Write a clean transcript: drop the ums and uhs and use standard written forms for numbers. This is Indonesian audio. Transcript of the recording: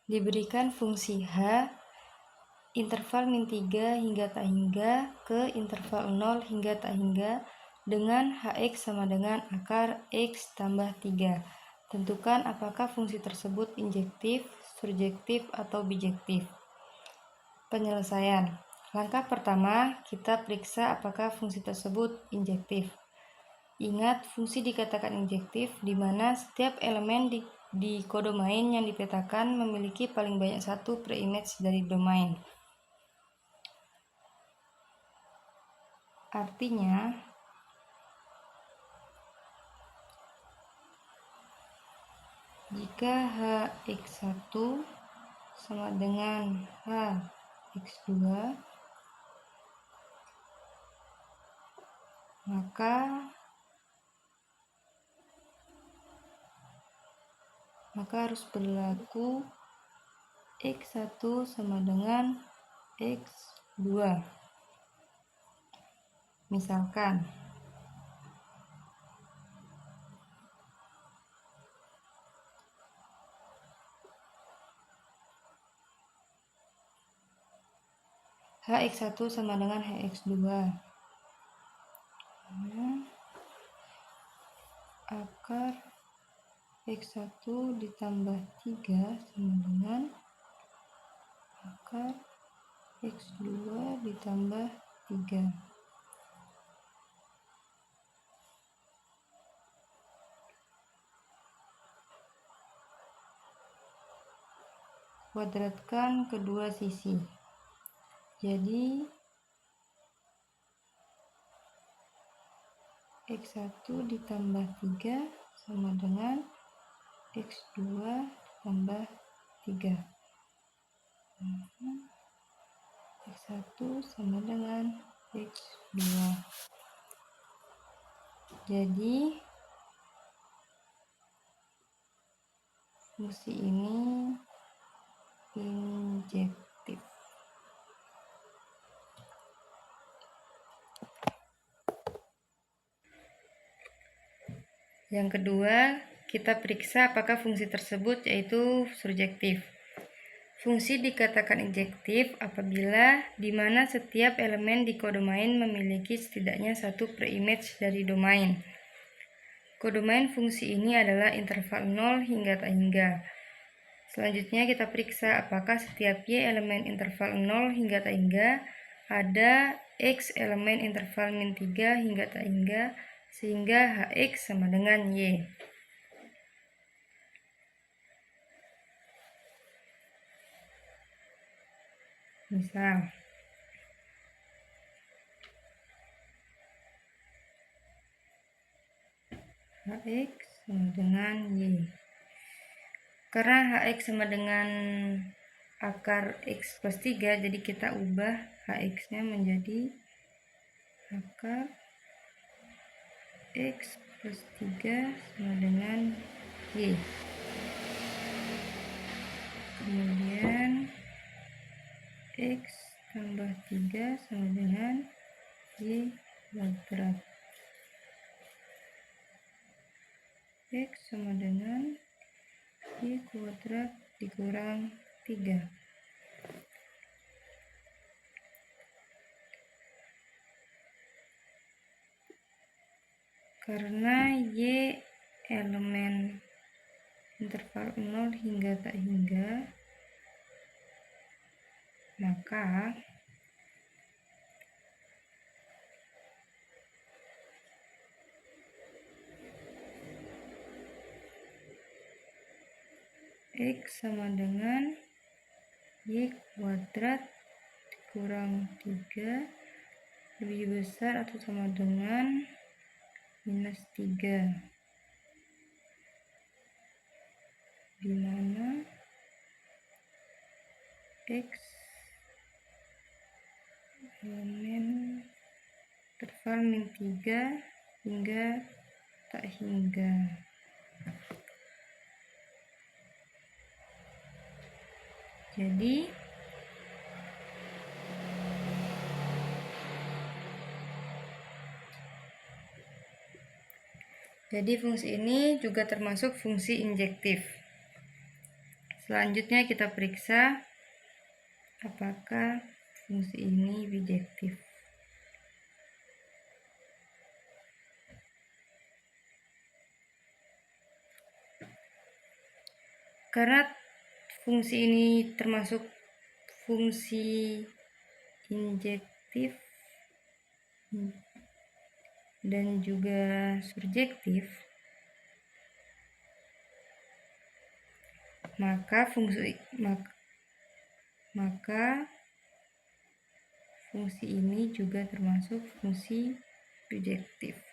diberikan fungsi H interval min 3 hingga tak hingga ke interval 0 hingga tak hingga dengan Hx sama dengan akar X tambah 3. Tentukan apakah fungsi tersebut injektif, surjektif, atau bijektif. Penyelesaian. Langkah pertama, kita periksa apakah fungsi tersebut injektif. Ingat, fungsi dikatakan injektif di mana setiap elemen di kodomain yang dipetakan memiliki paling banyak satu preimage dari domain. Artinya, jika Hx1 sama dengan Hx2, maka harus berlaku X1 sama dengan X2. Misalkan, Hx1 sama dengan Hx2. Akar X1 ditambah 3 sama dengan akar X2 ditambah 3. Kuadratkan kedua sisi. Jadi X1 ditambah 3 sama dengan X2 tambah 3. X1 sama dengan X2. Jadi fungsi ini injektif. Yang kedua, kita periksa apakah fungsi tersebut yaitu surjektif. Fungsi dikatakan injektif apabila di mana setiap elemen di kodomain memiliki setidaknya satu preimage dari domain. Kodomain fungsi ini adalah interval 0 hingga tak hingga. Selanjutnya kita periksa apakah setiap Y elemen interval 0 hingga tak hingga ada X elemen interval min 3 hingga tak hingga sehingga Hx sama dengan Y. Misal, Hx sama dengan Y. Karena Hx sama dengan akar X plus 3, jadi kita ubah Hx-nya menjadi akar X plus 3 sama dengan Y. Kemudian X tambah 3 sama dengan Y kuadrat. X sama dengan Y kuadrat dikurang 3. Karena Y elemen interval 0 hingga tak hingga, maka X sama dengan Y kuadrat kurang 3 lebih besar atau sama dengan minus 3, di mana X elemen interval min 3 hingga tak hingga. Jadi fungsi ini juga termasuk fungsi injektif. Selanjutnya kita periksa apakah fungsi ini bijektif. Karena fungsi ini termasuk fungsi injektif dan juga surjektif, maka fungsi ini juga termasuk fungsi bijektif.